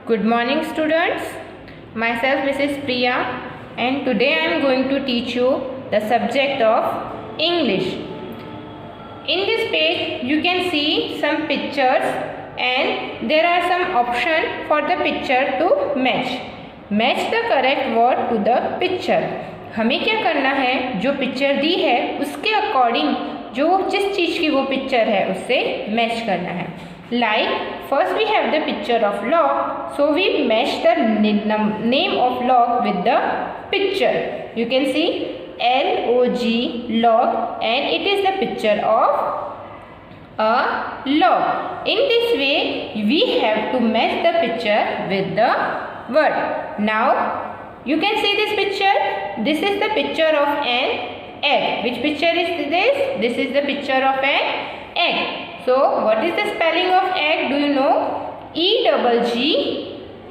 Good morning students. Myself Mrs. Priya and today I am going to teach you the subject of English. In this page you can see some pictures and there are some options for the picture to match. Match the correct word to the picture. हमें क्या करना है, जो picture दी है उसके according जो जिस चीज़ की वो पिक्चर है उससे मैच करना है. Like first we have the picture of log, so we match the name of log with the picture. You can see LOG log and it is the picture of a log. In this way we have to match the picture with the word. Now you can see this picture. This is the picture of an egg. Which picture is this? This is the picture of an egg. So what is the spelling of egg? Do you know? E-double-G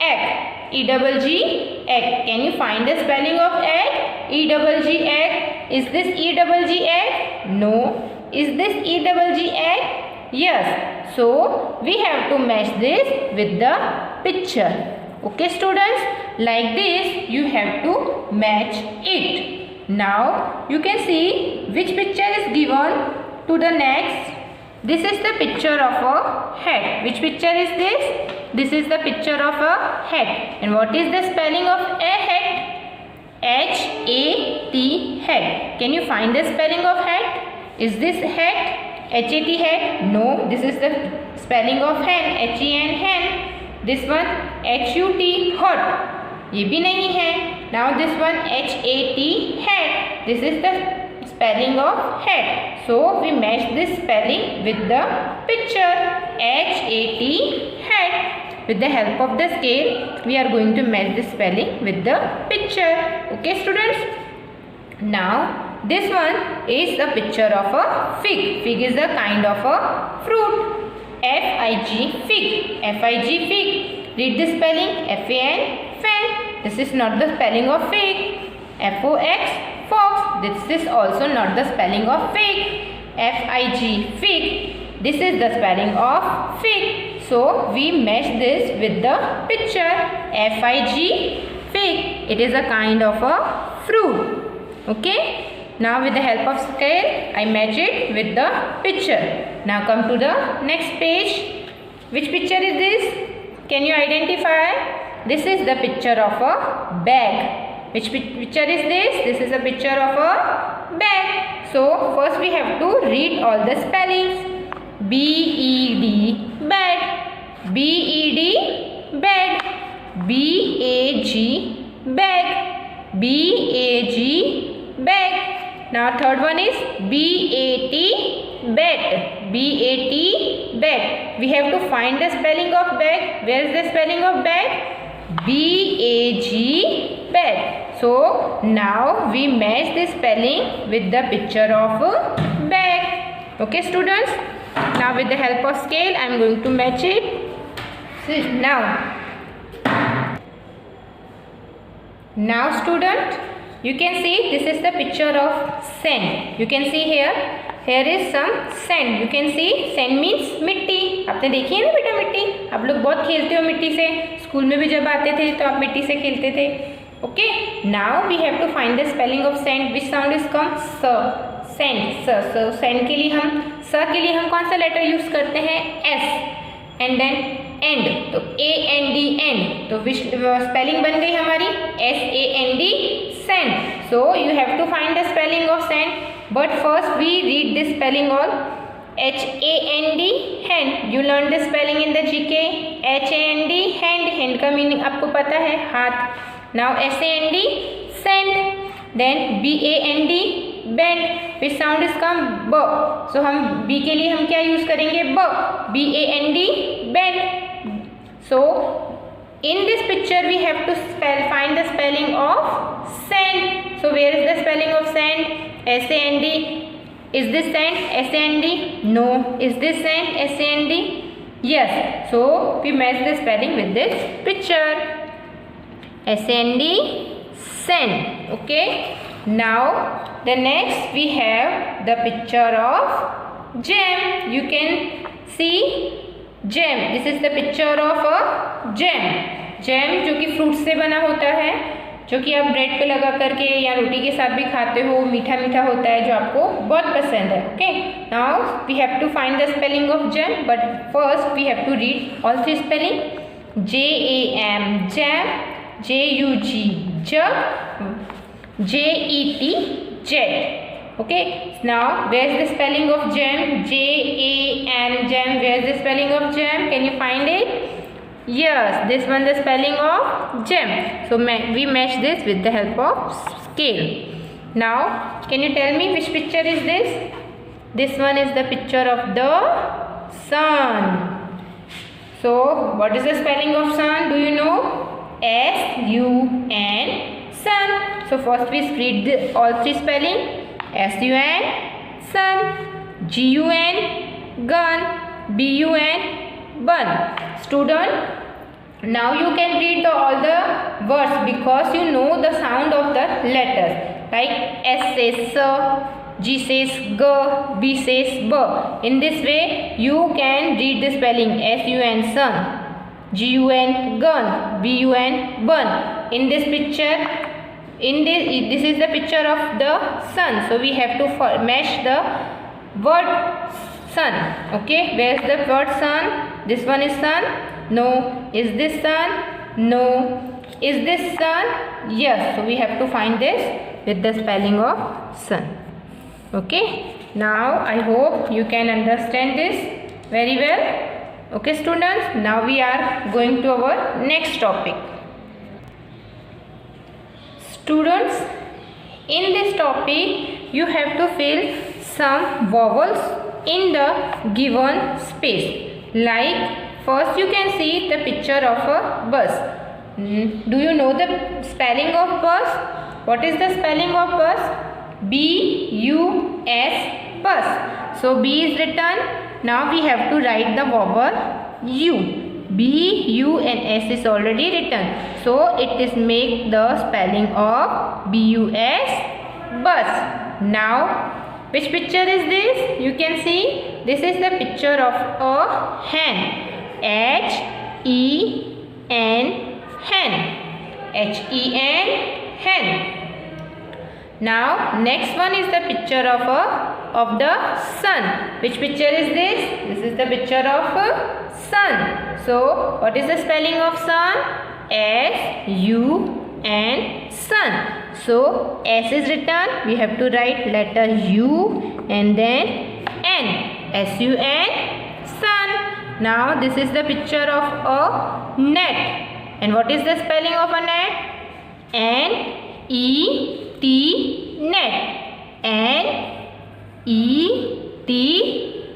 egg. E-double-G egg. Can you find the spelling of egg? E-double-G egg. Is this E-double-G egg? No. Is this E-double-G egg? Yes. So we have to match this with the picture. Okay students, like this you have to match it. Now you can see which picture is given to the next. This is the picture of a hat. Which picture is this? This is the picture of a hat. And what is the spelling of a hat? H-A-T hat. Can you find the spelling of hat? Is this hat? H-A-T hat? No. This is the spelling of hen. H-E-N hen. This one H-U-T hot. ये भी नहीं है. Now this one H-A-T hat. This is the spelling of hat. So we match this spelling with the picture H-A-T hat. With the help of the scale we are going to match the spelling with the picture. Okay students. Now this one is a picture of a fig. Fig is a kind of a fruit. F-I-G fig. F-I-G fig. Read the spelling. F-A-N fan. This is not the spelling of fig. F-O-X fox. This is also not the spelling of fig. F-I-G fig. This is the spelling of fig. So we match this with the picture. F-I-G fig. It is a kind of a fruit. Okay. Now with the help of scale I match it with the picture. Now come to the next page. Which picture is this? Can you identify? This is the picture of a bag. Which picture is this? This is a picture of a bag. So first we have to read all the spellings. B-E-D bag. B-E-D bag. B-A-G bag. B-A-G bag. Now third one is B-A-T bat. B-A-T bat. We have to find the spelling of bag. Where is the spelling of bag? B-A-G bat. So now we match the spelling with the picture of bag. Okay students. Now with the help of scale I am going to match it. Now student, you can see this is the picture of sand. You can see here is some sand. You can see sand means मिट्टी. आपने देखी है ना बेटा मिट्टी? आप लोग बहुत खेलते हो मिट्टी से. स्कूल में भी जब आते थे तो आप मिट्टी से खेलते थे. Okay. Now we have to find the spelling of sand. Which sound is come? S. Sand. S. So sand के लिए हम कौन सा लेटर यूज करते हैं? S. And then end. तो A-N-D end. तो which spelling बन गई हमारी? S-A-N-D sand. So you have to find the spelling of sand. But first we read the spelling of H-A-N-D hand. You learn the spelling in the GK. H-A-N-D hand. Hand का meaning आपको पता है हाथ. Now S-A-N-D sand. Then B-A-N-D bend. Which sound is come? B. So हम B के लिए हम क्या यूज करेंगे? B. B-A-N-D bend. So in this picture we have to find the spelling of sand. So where is the spelling of sand? S-A-N-D. Is this sand? S-A-N-D? No. Is this sand? S-A-N-D? Yes. So we match the spelling with this picture. S-A-N-D sand. Okay. Now the next we have the picture of jam. You can see gem. This is the picture of a gem. Jam जो कि fruit से बना होता है, जो कि आप bread पे लगा करके या रोटी के साथ भी खाते हो, मीठा मीठा होता है, जो आपको बहुत पसंद है. Okay, now we have to find the spelling of jam, but first we have to read all three spelling. JAM jam, JUG jug, JET jet. Okay, now where is the spelling of jam? JAM jam. Where is the spelling of jam? Can you find it? Yes, this one the spelling of jam. So we match this with the help of scale. Now can you tell me which picture is this? This one is the picture of the sun. So what is the spelling of sun? Do you know? SUN, sun. So first we read all three spelling. SUN, sun. GUN, gun. BUN, bun. Student, now you can read all the words because you know the sound of the letters. Like S says sir, G says g, B says b. In this way you can read the spelling. SUN, sun. GUN, gun. BUN, bun. In this picture, this is the picture of the sun. So we have to match the word sun. Okay, where is the word sun? This one is sun. No. Is this sun? No. Is this sun? Yes. So we have to find this with the spelling of sun. Okay, now I hope you can understand this very well. Okay students, now we are going to our next topic. Students, in this topic you have to fill some vowels in the given space. Like first you can see the picture of a bus. Do you know the spelling of bus? What is the spelling of bus? BUS, bus. So B is written. Now we have to write the vowel U. B, U and S is already written. So it is make the spelling of BUS, bus. Now which picture is this? You can see this is the picture of a hen. HEN, hen. HEN, hen. Now next one is the picture of the sun. Which picture is this? This is the picture of sun. So what is the spelling of sun? SUN, sun. So S is written. We have to write letter U and then N. SUN, sun. Now this is the picture of a net. And what is the spelling of a net? NET, net. NET,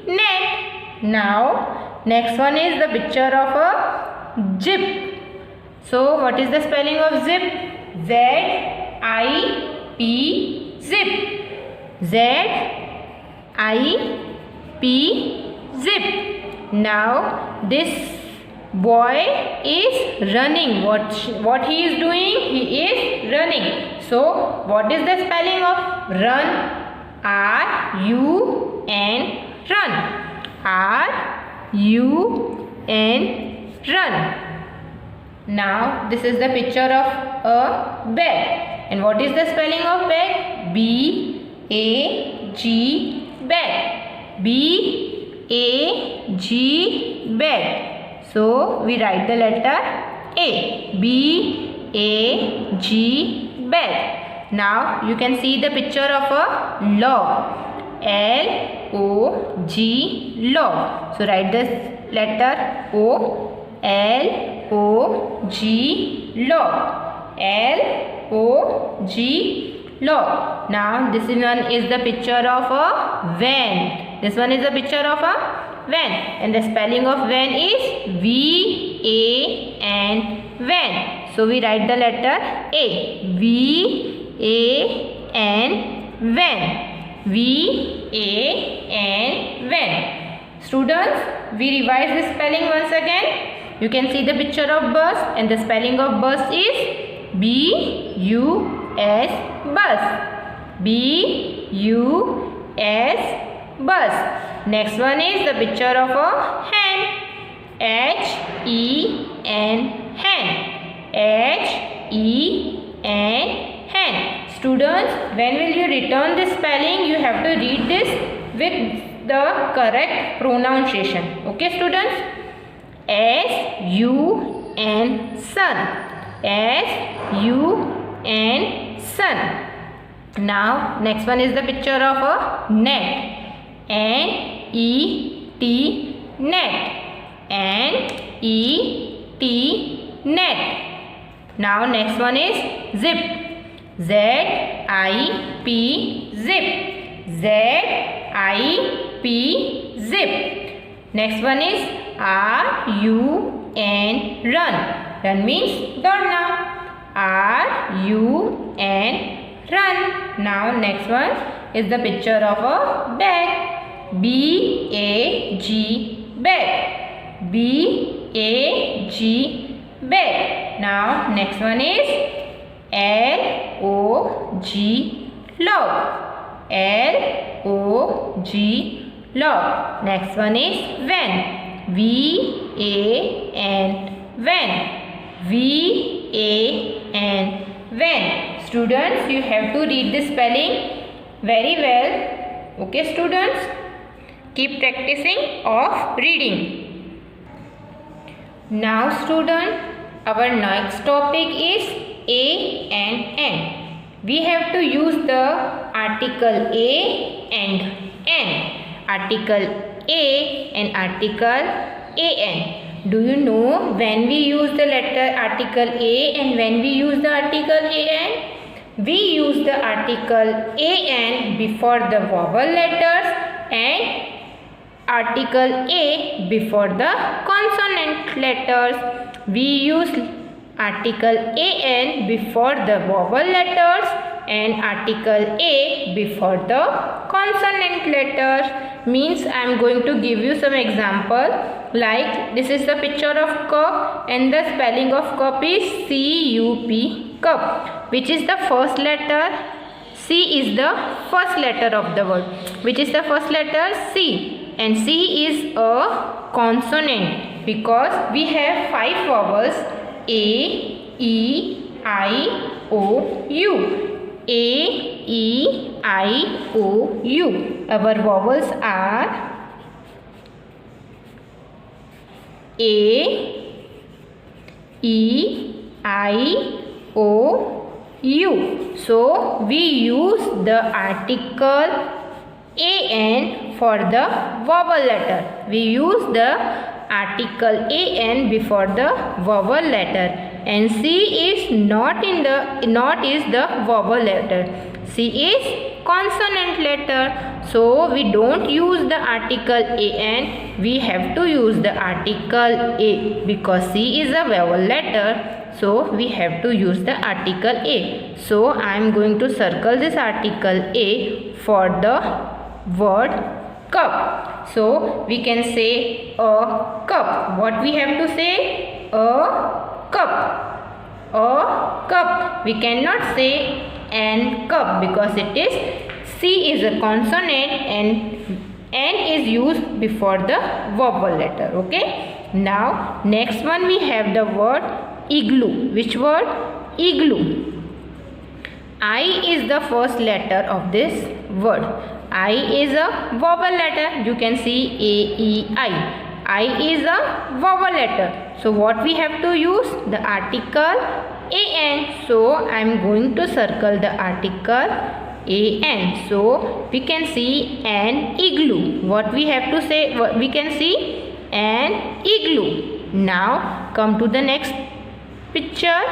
net. Now next one is the picture of a zip. So what is the spelling of zip? ZIP, zip. ZIP, zip. Now this boy is running. What he is doing? He is running. So what is the spelling of run? RUN, run. RUN, run. Now this is the picture of a bag. And what is the spelling of bag? BAG, bag. BAG, bag. So we write the letter A. BAG, bag. Now you can see the picture of a log. LOG, log. So write this letter O. LOG, log. LOG, log. Now this one is the picture of a van. This one is the picture of a van. And the spelling of van is VAN, van. So we write the letter A. VAN, van. VAN, van. Students, we revise the spelling once again. You can see the picture of bus and the spelling of bus is BUS, bus. BUS, bus. Next one is the picture of a hen. HEN, hen. H-E-N, hen. Students, when will you return this spelling? You have to read this with the correct pronunciation. Okay, students? S-U-N, sun. S-U-N, sun. Now, next one is the picture of a net. N-E-T, net. N-E-T, net. Now, next one is zip. Z-I-P, zip. Z-I-P, zip. Next one is R-U-N, run. Run means दौड़ना. R-U-N, run. Now next one is the picture of a bag. B-A-G, bag. B-A-G, bag. Now next one is L-O-G, log. L-O-G, log. Next one is van. V-A-N, van. V-A-N, van. Students, you have to read this spelling very well. Okay, students? Keep practicing of reading. Now, student, our next topic is A and N. We have to use the article A and N. Article A and article AN. Do you know when we use the letter article A and when we use the article AN? We use the article AN before the vowel letters and article A before the consonant letters. We use article AN before the vowel letters and article A before the consonant letters. Means I am going to give you some example. Like this is the picture of cup and the spelling of cup is C-U-P, cup. Which is the first letter? C is the first letter of the word. Which is the first letter? C. And C is a consonant because we have 5 vowels. A, E, I, O, U. A, E, I, O, U. Our vowels are A, E, I, O, U. So, we use the article AN for the vowel letter. We use the article AN before the vowel letter. And C is not is the vowel letter. C is consonant letter. So we don't use the article AN. We have to use the article A because C is a vowel letter. So we have to use the article A. So I am going to circle this article A for the word cup. So we can say a cup. What we have to say? A cup. A cup. We cannot say an cup because it is C is a consonant and N is used before the vowel letter. Okay. Now next one we have the word igloo. Which word? Igloo. I is the first letter of this word. I is a vowel letter. You can see A, E, I. I is a vowel letter. So what we have to use? The article AN. So I am going to circle the article AN. So we can see an igloo. What we have to say? We can see an igloo. Now come to the next picture.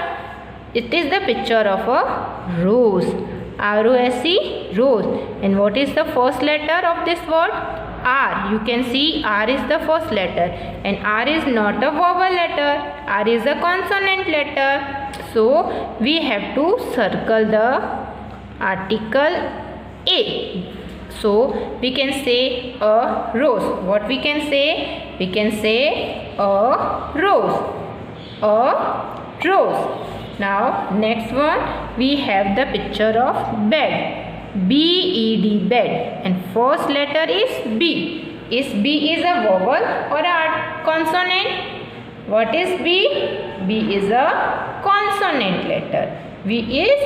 It is the picture of a rose. R-O-S-E, rose. And what is the first letter of this word? R. You can see R is the first letter. And R is not a vowel letter. R is a consonant letter. So we have to circle the article A. So we can say a rose. What we can say? We can say a rose. A rose. Now next one we have the picture of bed. B-E-D, bed. And first letter is B. Is B is a vowel or a consonant? What is B? B is a consonant letter. V is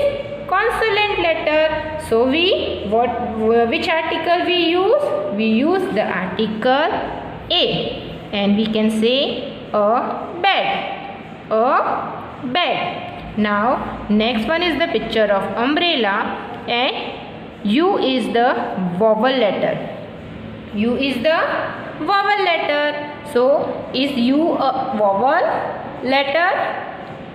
consonant letter. So which article we use? We use the article a, and we can say a bed. A bed. Now next one is the picture of umbrella, and U is the vowel letter. U is the vowel letter. So is U a vowel letter?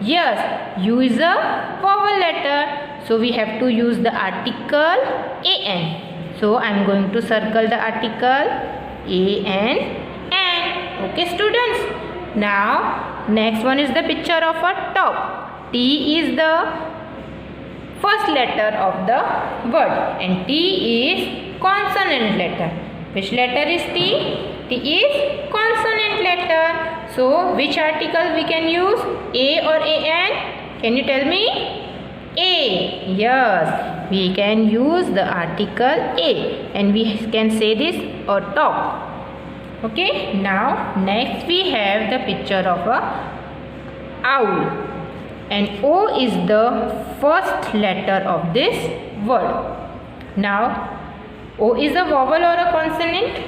Yes, U is a vowel letter. So we have to use the article an. So I am going to circle the article an. Okay students. Now next one is the picture of a top. T is the first letter of the word, and T is consonant letter. Which letter is T? T is consonant letter. So which article we can use? A or an? Can you tell me? A. Yes, we can use the article a, and we can say this a top. Okay. Now next we have the picture of a owl, and O is the first letter of this word. Now O is a vowel or a consonant?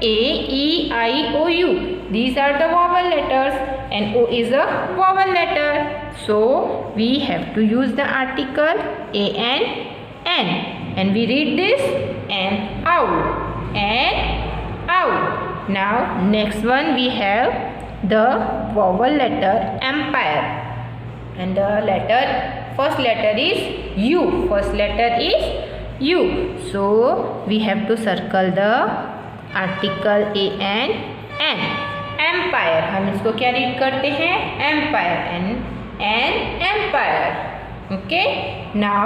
A, E, I, O, U. These are the vowel letters, and O is a vowel letter. So we have to use the article an, and we read this an owl, an owl. Now next one we have the vowel letter empire, and the first letter is U. First letter is U. So we have to circle the article an, empire. हम इसको क्या read करते हैं? Empire. an empire. Okay. Now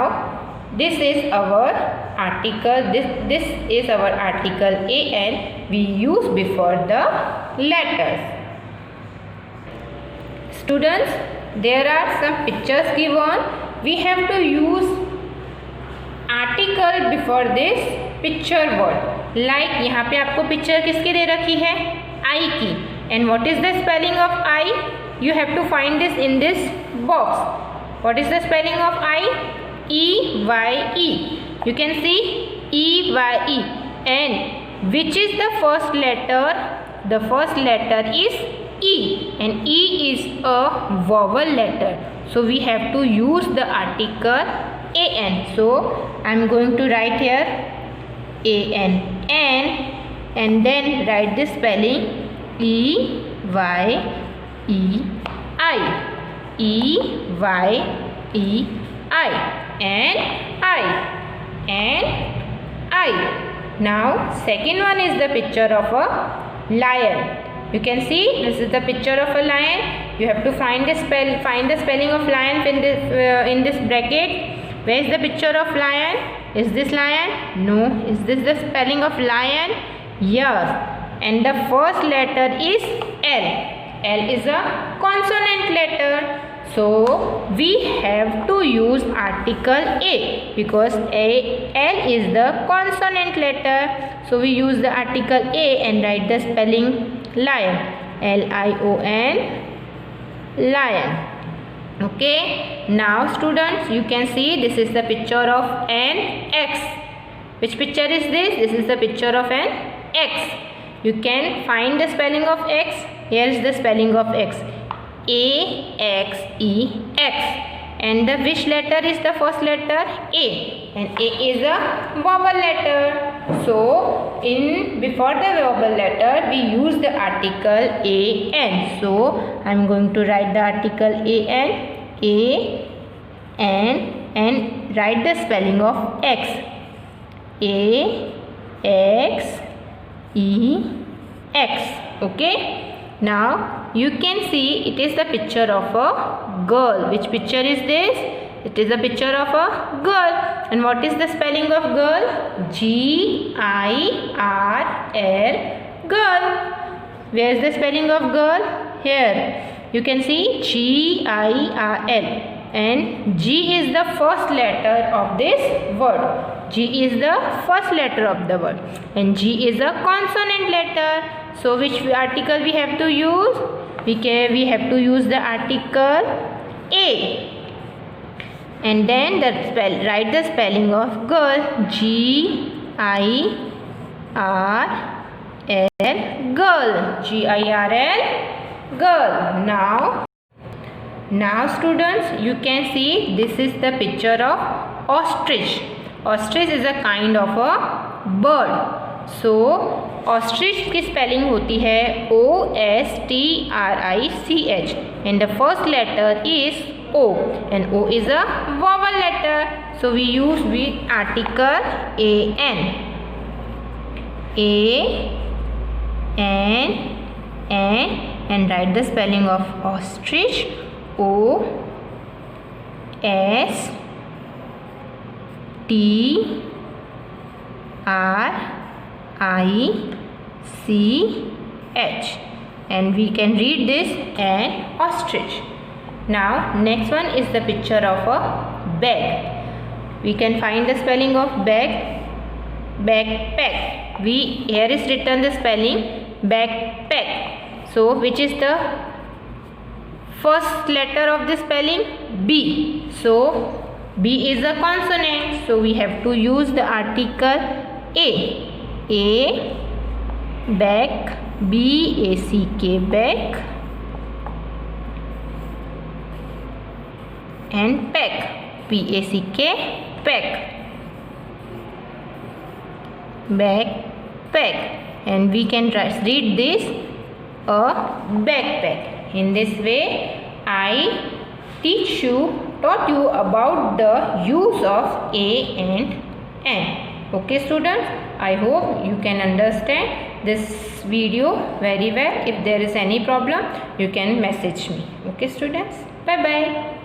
this is our article. This is our article an. We use before the letters. Students, there are some pictures given. We have to use article before this picture word. Like यहाँ पे आपको picture किसकी दे रखी है? I की. And what is the spelling of I? You have to find this in this box. What is the spelling of I? E-Y-E. You can see E-Y-E. And which is the first letter? The first letter is E, and E is a vowel letter. So we have to use the article an. So I am going to write here an, and then write the spelling E-Y-E-I, E-Y-E-I, and I. Now second one is the picture of a lion. You can see this is the picture of a lion. You have to find the spelling of lion in this bracket. Where is the picture of lion? Is this lion? No. Is this the spelling of lion? Yes. And the first letter is L. L is a consonant letter. So we have to use article a, because L is the consonant letter. So we use the article a and write the spelling lion. L-I-O-N, lion. Okay. Now students, you can see this is the picture of an X. Which picture is this? This is the picture of an X. You can find the spelling of X. Here is the spelling of X. A-X-E-X. And the which letter is the first letter? A. And A is a vowel letter. So before the vowel letter we use the article an. So I am going to write the article an, and write the spelling of X. A-X-E-X. Okay. Now you can see it is the picture of a girl. Which picture is this? It is a picture of a girl. And what is the spelling of girl? G-I-R-L, girl. Where is the spelling of girl? Here. You can see G-I-R-L. And G is the first letter of this word. G is the first letter of the word. And G is a consonant letter. So which article we have to use? we have to use the article a. And then write the spelling of girl. G-I-R-L, girl. G-I-R-L, girl. Now students, you can see this is the picture of ostrich. Ostrich is a kind of a bird. So ostrich की spelling होती है O-S-T-R-I-C-H and the first letter is O and O is a vowel letter. So we use with article A-N. A-N and write the spelling of ostrich. O-S-T-R-I-C-H and we can read this an ostrich. Now next one is the picture of a bag. We can find the spelling of bag. Backpack. Here is written the spelling backpack. So which is the first letter of the spelling? B. So B is a consonant. So we have to use the article A. Back. B-A-C-K, back. And pack. P-A-C-K, pack. Backpack. And we can read this a backpack. In this way, I taught you about the use of A and N. Okay students, I hope you can understand this video very well. If there is any problem, you can message me. Okay students, bye bye.